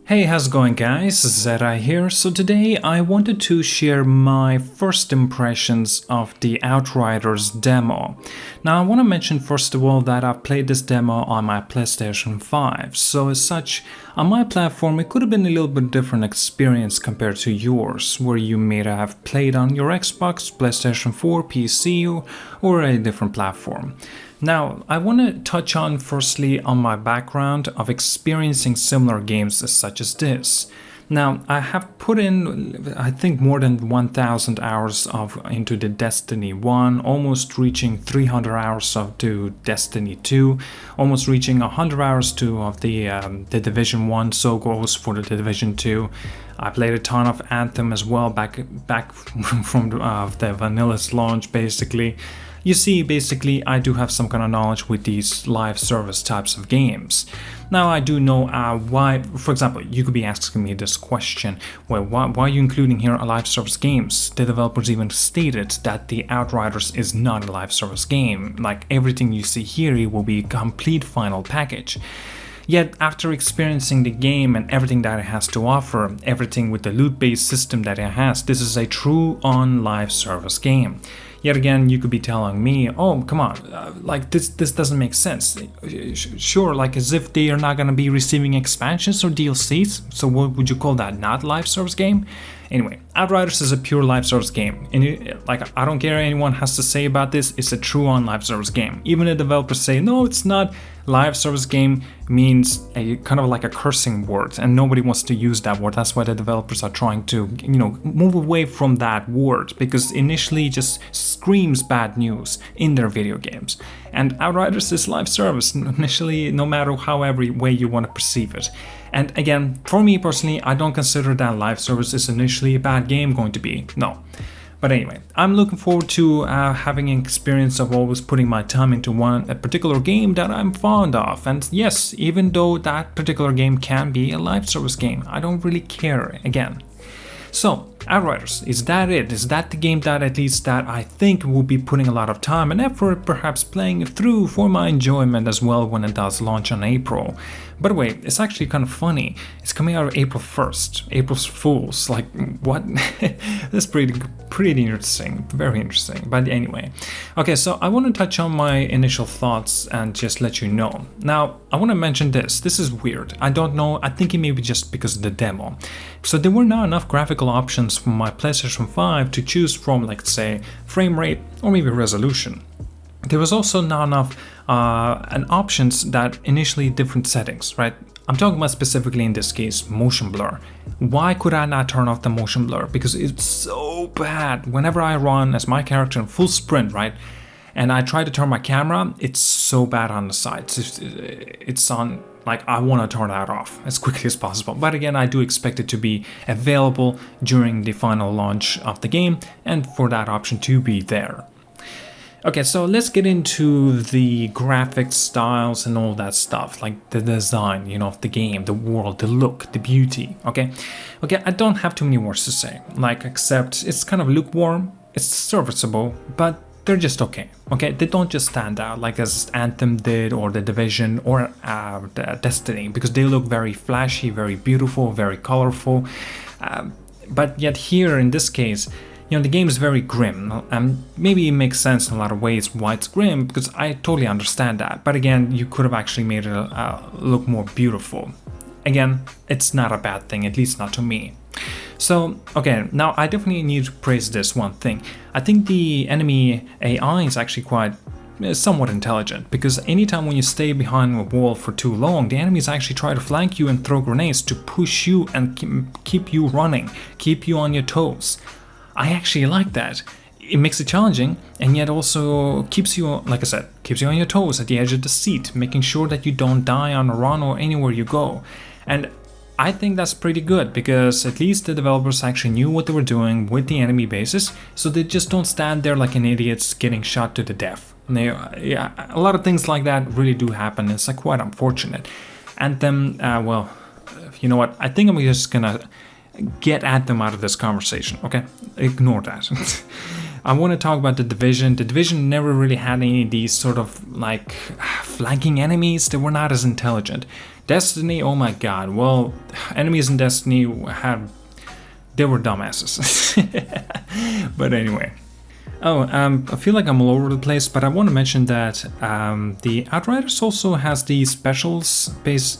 Hey, how's it going, guys? ZDEyE here. So today I wanted to share my first impressions of the Outriders demo. Now I want to mention first of all that I've played this demo on my PlayStation 5, so as such, on my platform it could have been a little bit different experience compared to yours, where you may have played on your Xbox, PlayStation 4, PC, or a different platform. Now, I want to touch on firstly on my background of experiencing similar games such as this. Now, I have put in, I think, more than 1,000 hours into the Destiny 1, almost reaching 300 hours to Destiny 2, almost reaching 100 hours of the Division 1, so goes for the Division 2. I played a ton of Anthem as well back from the Vanilla's launch, basically. You see, basically, I do have some kind of knowledge with these live service types of games. Now, I do know why, for example, you could be asking me this question, well, why are you including here live service games? The developers even stated that the Outriders is not a live service game. Like, everything you see here, it will be a complete final package. Yet, after experiencing the game and everything that it has to offer, everything with the loot-based system that it has, this is a true on-live service game. Yet again, you could be telling me, oh, come on, like this doesn't make sense. Sure, like as if they are not going to be receiving expansions or DLCs, so what would you call that, not live service game? Anyway, Outriders is a pure live service game, and I don't care what anyone has to say about this, it's a true on live service game. Even the developers say, no, it's not. Live service game means a kind of like a cursing word, and nobody wants to use that word. That's why the developers are trying to, move away from that word, because initially it just screams bad news in their video games. And Outriders is live service initially, no matter however way you want to perceive it. And again, for me personally, I don't consider that live service is initially a bad game going to be. No. But anyway, I'm looking forward to having an experience of always putting my time into a particular game that I'm fond of. And yes, even though that particular game can be a live service game, I don't really care again. So, Outriders, is that it? Is that the game that at least that I think will be putting a lot of time and effort perhaps playing it through for my enjoyment as well when it does launch in April? By the way, it's actually kind of funny. It's coming out April 1st. April's Fools. Like, what? That's pretty interesting. Very interesting. But anyway. Okay, so I want to touch on my initial thoughts and just let you know. Now, I want to mention this. This is weird. I don't know. I think it may be just because of the demo. So there were not enough graphical options for my PlayStation 5 to choose from, like, say, frame rate or maybe resolution. There was also not enough options that initially different settings, right? I'm talking about specifically in this case, motion blur. Why could I not turn off the motion blur? Because it's so bad. Whenever I run as my character in full sprint, right? And I try to turn my camera, it's so bad on the sides. It's on, like, I want to turn that off as quickly as possible. But again, I do expect it to be available during the final launch of the game and for that option to be there. Okay, so let's get into the graphics, styles, and all that stuff, like the design, of the game, the world, the look, the beauty, okay? Okay, I don't have too many words to say, except it's kind of lukewarm, it's serviceable, but they're just okay, okay? They don't just stand out like as Anthem did, or The Division, or the Destiny, because they look very flashy, very beautiful, very colorful, but yet here, in this case, the game is very grim, and maybe it makes sense in a lot of ways why it's grim, because I totally understand that. But again, you could have actually made it look more beautiful. Again, it's not a bad thing, at least not to me. So, okay, now I definitely need to praise this one thing. I think the enemy AI is actually quite somewhat intelligent, because anytime when you stay behind a wall for too long, the enemies actually try to flank you and throw grenades to push you and keep you running, keep you on your toes. I actually like that. It makes it challenging, and yet also keeps you, like I said, keeps you on your toes at the edge of the seat, making sure that you don't die on a run or anywhere you go. And I think that's pretty good, because at least the developers actually knew what they were doing with the enemy bases, so they just don't stand there like an idiot getting shot to the death. Yeah, a lot of things like that really do happen. It's quite unfortunate. And then, well, you know what? I think I'm just gonna get Anthem out of this conversation, okay? Ignore that. I want to talk about The Division. The Division never really had any of these sort of like flanking enemies. They were not as intelligent. Destiny, oh my god. Well, enemies in Destiny they were dumbasses. But anyway. I feel like I'm all over the place, but I want to mention that the Outriders also has these specials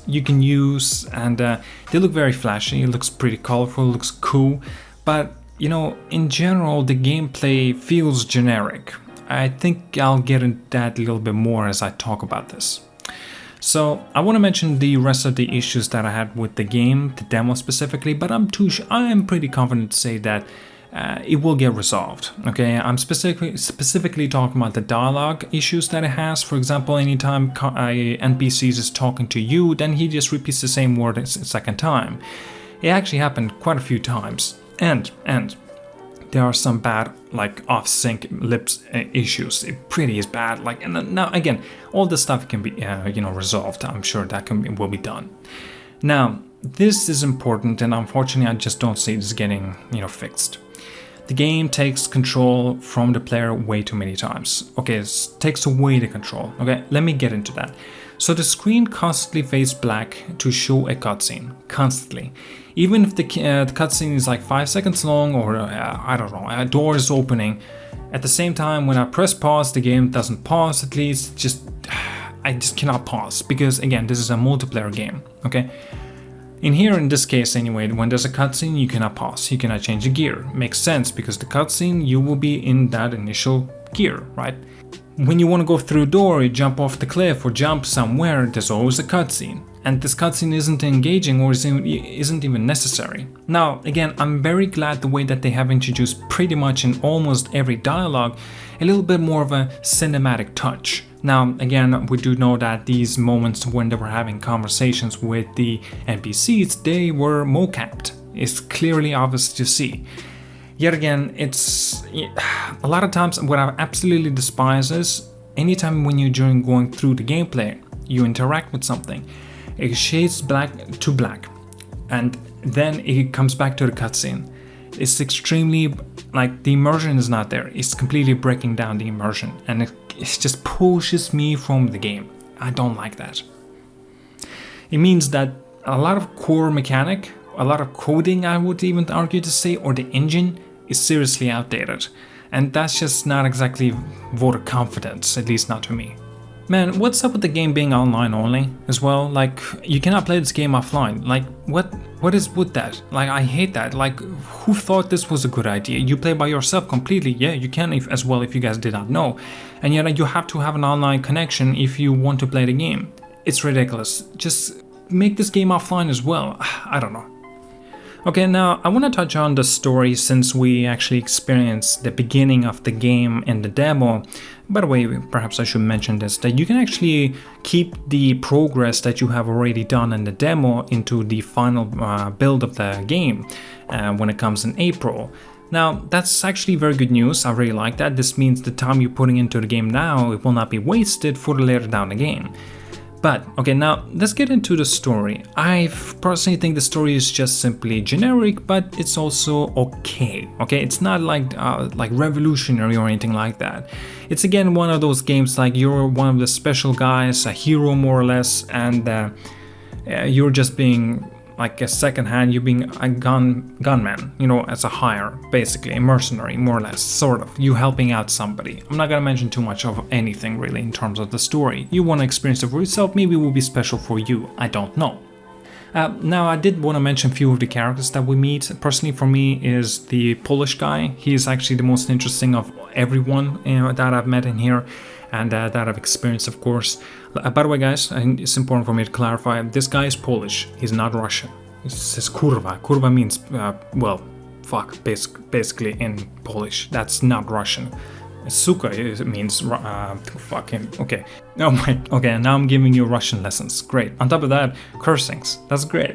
you can use, and they look very flashy. It looks pretty colorful, looks cool, but you know, in general, the gameplay feels generic. I think I'll get into that a little bit more as I talk about this. So I want to mention the rest of the issues that I had with the game, the demo specifically, but I am pretty confident to say that it will get resolved. Okay, I'm specifically talking about the dialogue issues that it has. For example, anytime NPC is talking to you, then he just repeats the same word a second time. It actually happened quite a few times, and there are some bad, like, off-sync lips issues. It pretty is bad. Like, and now again, all this stuff can be resolved. I'm sure that will be done. Now, this is important, and unfortunately, I just don't see this getting fixed. The game takes control from the player way too many times. Okay, it takes away the control. Okay, let me get into that. So the screen constantly fades black to show a cutscene, constantly. Even if the cutscene is like 5 seconds long, or I don't know, a door is opening. At the same time, when I press pause, the game doesn't pause. At least, I just cannot pause, because again, this is a multiplayer game. Okay. In this case anyway, when there's a cutscene, you cannot pause, you cannot change the gear. Makes sense, because the cutscene, you will be in that initial gear, right? When you want to go through a door, you jump off the cliff or jump somewhere, there's always a cutscene. And this cutscene isn't engaging or isn't even necessary. Now, again, I'm very glad the way that they have introduced pretty much in almost every dialogue a little bit more of a cinematic touch. Now, again, we do know that these moments when they were having conversations with the NPCs, they were mocapped. It's clearly obvious to see. Yet again, it's a lot of times what I absolutely despise is anytime when you're going through the gameplay, you interact with something, it shades black to black, and then it comes back to the cutscene. It's extremely, like, the immersion is not there. It's completely breaking down the immersion, and it just pushes me from the game. I don't like that. It means that a lot of core mechanic, a lot of coding, I would even argue to say, or the engine is seriously outdated. And that's just not exactly vote of confidence, at least not to me. Man, what's up with the game being online only as well? Like, you cannot play this game offline. Like, what is with that? Like, I hate that. Like, who thought this was a good idea? You play by yourself completely. Yeah, you can as well if you guys did not know. And yet you have to have an online connection if you want to play the game. It's ridiculous. Just make this game offline as well. I don't know. Okay, now I want to touch on the story since we actually experienced the beginning of the game in the demo. By the way, perhaps I should mention this, that you can actually keep the progress that you have already done in the demo into the final build of the game when it comes in April. Now, that's actually very good news. I really like that. This means the time you're putting into the game now, it will not be wasted for later down the game. But, okay, now let's get into the story. I personally think the story is just simply generic, but it's also okay. Okay, it's not like revolutionary or anything like that. It's again one of those games like you're one of the special guys, a hero more or less, and you're just being like a second hand, you being a gunman, as a hire, basically, a mercenary, more or less, sort of, you helping out somebody. I'm not gonna mention too much of anything really in terms of the story. You wanna experience it for yourself, maybe it will be special for you, I don't know. Now, I did want to mention a few of the characters that we meet. Personally, for me, is the Polish guy. He is actually the most interesting of everyone that I've met in here, and that I've experienced, of course. By the way, guys, and it's important for me to clarify, this guy is Polish. He's not Russian. He says kurwa. Kurwa means, well, fuck, basically in Polish. That's not Russian. Suka, it means fucking, okay. Oh my, okay, now I'm giving you Russian lessons. Great. On top of that, cursings. That's great.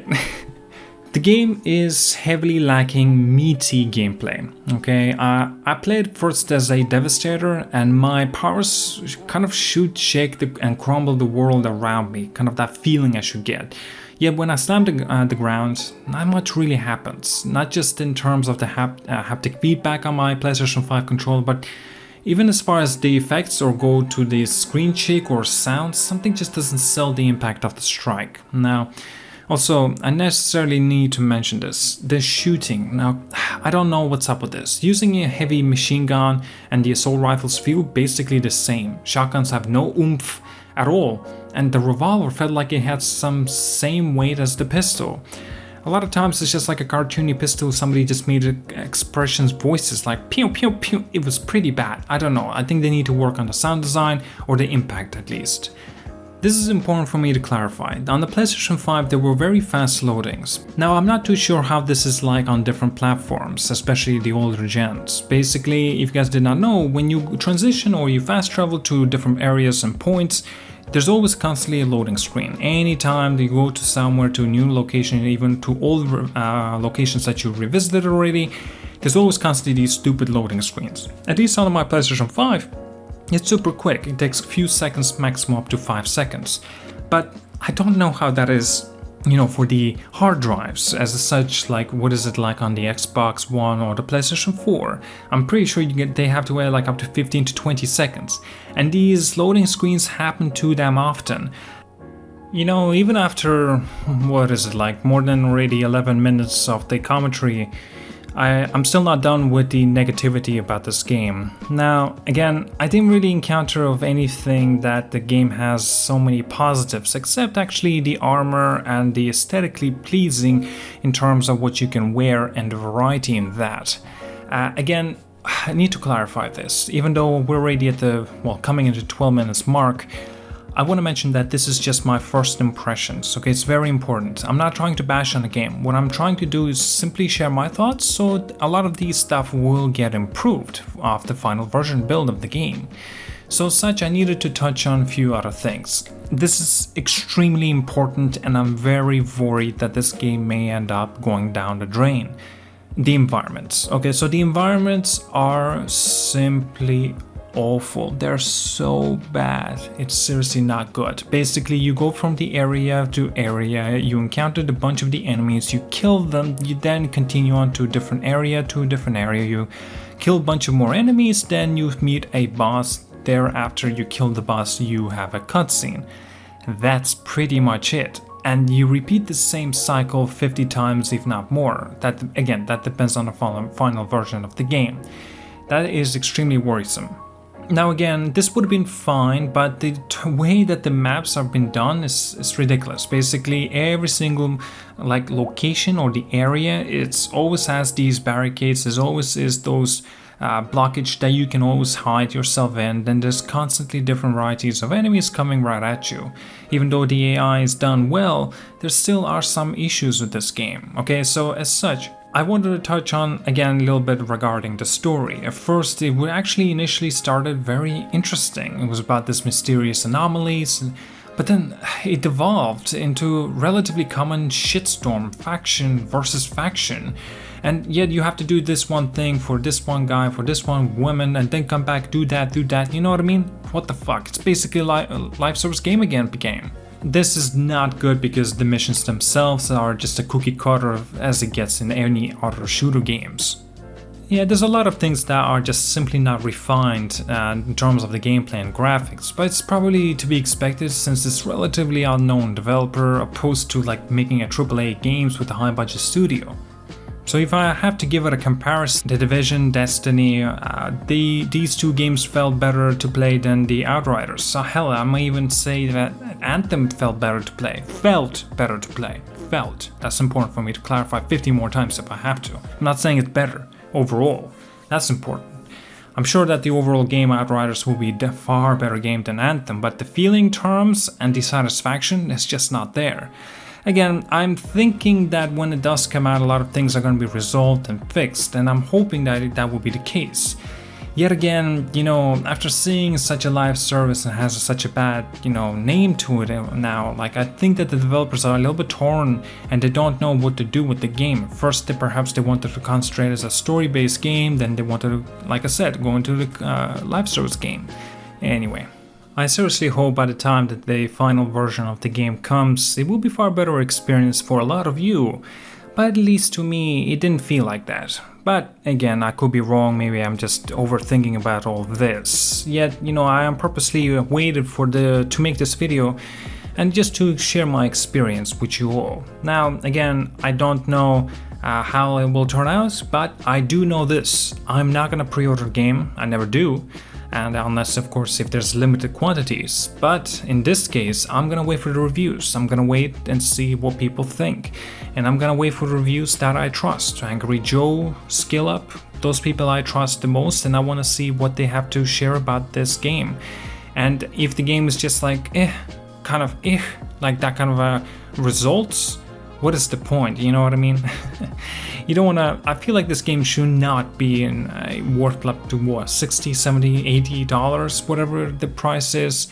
The game is heavily lacking meaty gameplay. Okay, I played first as a devastator, and my powers kind of shoot, shake, and crumble the world around me. Kind of that feeling I should get. Yet when I slam the ground, not much really happens. Not just in terms of the haptic feedback on my PlayStation 5 controller, but even as far as the effects or go to the screen shake or sound, something just doesn't sell the impact of the strike. Now, also, I necessarily need to mention this. The shooting. Now, I don't know what's up with this. Using a heavy machine gun and the assault rifles feel basically the same. Shotguns have no oomph at all, and the revolver felt like it had some same weight as the pistol. A lot of times it's just like a cartoony pistol, somebody just made expressions, voices like pew pew pew. It was pretty bad. I don't know, I think they need to work on the sound design or the impact at least. This is important for me to clarify. On the PlayStation 5 there were very fast loadings. Now I'm not too sure how this is like on different platforms, especially the older gens. Basically, if you guys did not know, when you transition or you fast travel to different areas and points, there's always constantly a loading screen. Anytime you go to somewhere, to a new location, even to old locations that you revisited already, there's always constantly these stupid loading screens. At least on my PlayStation 5, it's super quick. It takes a few seconds, maximum up to 5 seconds. But I don't know how that is, for the hard drives as such. Like, what is it like on the Xbox One or the PlayStation 4? I'm pretty sure they have to wait like up to 15 to 20 seconds. And these loading screens happen too damn often. Even after, what is it like, more than already 11 minutes of the commentary, I'm still not done with the negativity about this game. Now, again, I didn't really encounter of anything that the game has so many positives, except actually the armor and the aesthetically pleasing in terms of what you can wear and the variety in that. Again, I need to clarify this. Even though we're already at the, coming into 12 minutes mark, I want to mention that this is just my first impressions, okay? It's very important. I'm not trying to bash on the game. What I'm trying to do is simply share my thoughts, so a lot of these stuff will get improved off the final version build of the game. So as such, I needed to touch on a few other things. This is extremely important, and I'm very worried that this game may end up going down the drain. The environments. Okay, so the environments are simply awful. They're so bad. It's seriously not good. Basically, you go from the area to area, you encountered a bunch of the enemies, you kill them, you then continue on to a different area, you kill a bunch of more enemies, then you meet a boss. Thereafter you kill the boss, you have a cutscene. That's pretty much it. And you repeat the same cycle 50 times, if not more. That depends on the final version of the game. That is extremely worrisome. Now again, this would have been fine, but the way that the maps have been done is ridiculous. Basically, every single location or the area, it's always has these barricades. There's always is those blockage that you can always hide yourself in. Then there's constantly different varieties of enemies coming right at you. Even though the AI is done well, there still are some issues with this game. Okay, so as such, I wanted to touch on again a little bit regarding the story. At first, it actually initially started very interesting. It was about this mysterious anomalies, but then it evolved into relatively common shitstorm, faction versus faction. And yet you have to do this one thing for this one guy, for this one woman, and then come back, do that, you know what I mean? What the fuck? It's basically a live service game again became. This is not good because the missions themselves are just a cookie cutter as it gets in any other shooter games. Yeah, there's a lot of things that are just simply not refined in terms of the gameplay and graphics, but it's probably to be expected since it's relatively unknown developer opposed to making a AAA games with a high budget studio. So if I have to give it a comparison, The Division, Destiny, these two games felt better to play than the Outriders. So hell, I might even say that Anthem felt better to play. Felt better to play. Felt. That's important for me to clarify 50 more times if I have to. I'm not saying it's better overall. That's important. I'm sure that the overall game Outriders will be a far better game than Anthem, but the feeling terms and the satisfaction is just not there. Again, I'm thinking that when it does come out, a lot of things are going to be resolved and fixed, and I'm hoping that that will be the case. Yet again, after seeing such a live service and has such a bad, name to it now, I think that the developers are a little bit torn and they don't know what to do with the game. First, perhaps they wanted to concentrate as a story-based game, then they wanted to, like I said, go into the live service game. Anyway. I seriously hope by the time that the final version of the game comes, it will be far better experience for a lot of you. But at least to me, it didn't feel like that. But again, I could be wrong, maybe I'm just overthinking about all this. Yet, I am purposely waited to make this video and just to share my experience with you all. Now, again, I don't know how it will turn out, but I do know this. I'm not gonna pre-order the game, I never do. And unless, of course, if there's limited quantities. But in this case, I'm gonna wait for the reviews. I'm gonna wait and see what people think. And I'm gonna wait for the reviews that I trust. Angry Joe, Skill Up, those people I trust the most, and I wanna see what they have to share about this game. And if the game is just like, like that kind of results, what is the point? You know what I mean? You don't wanna, I feel like this game should not be worth up to what, $60, $70, $80, whatever the price is.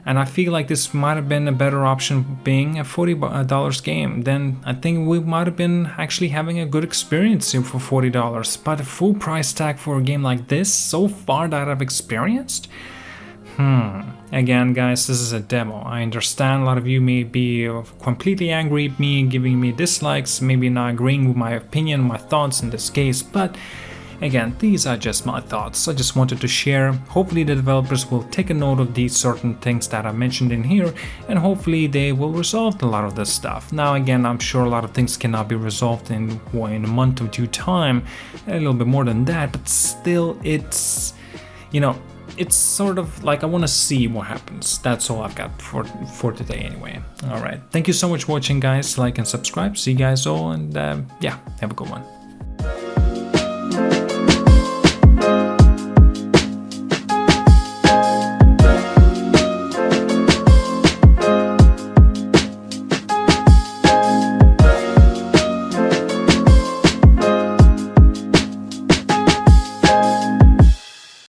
And I feel like this might have been a better option being a $40 game. Then I think we might have been actually having a good experience for $40. But a full price tag for a game like this, so far that I've experienced? Again, guys, this is a demo. I understand a lot of you may be completely angry at me, giving me dislikes, maybe not agreeing with my opinion, my thoughts in this case, but again, these are just my thoughts. I just wanted to share. Hopefully the developers will take a note of these certain things that I mentioned in here, and hopefully they will resolve a lot of this stuff. Now again, I'm sure a lot of things cannot be resolved in a month or two time, a little bit more than that, but still it's, it's sort of like I want to see what happens. That's all I've got for today anyway. Alright, thank you so much for watching, guys. Like and subscribe. See you guys all, and yeah, have a good one.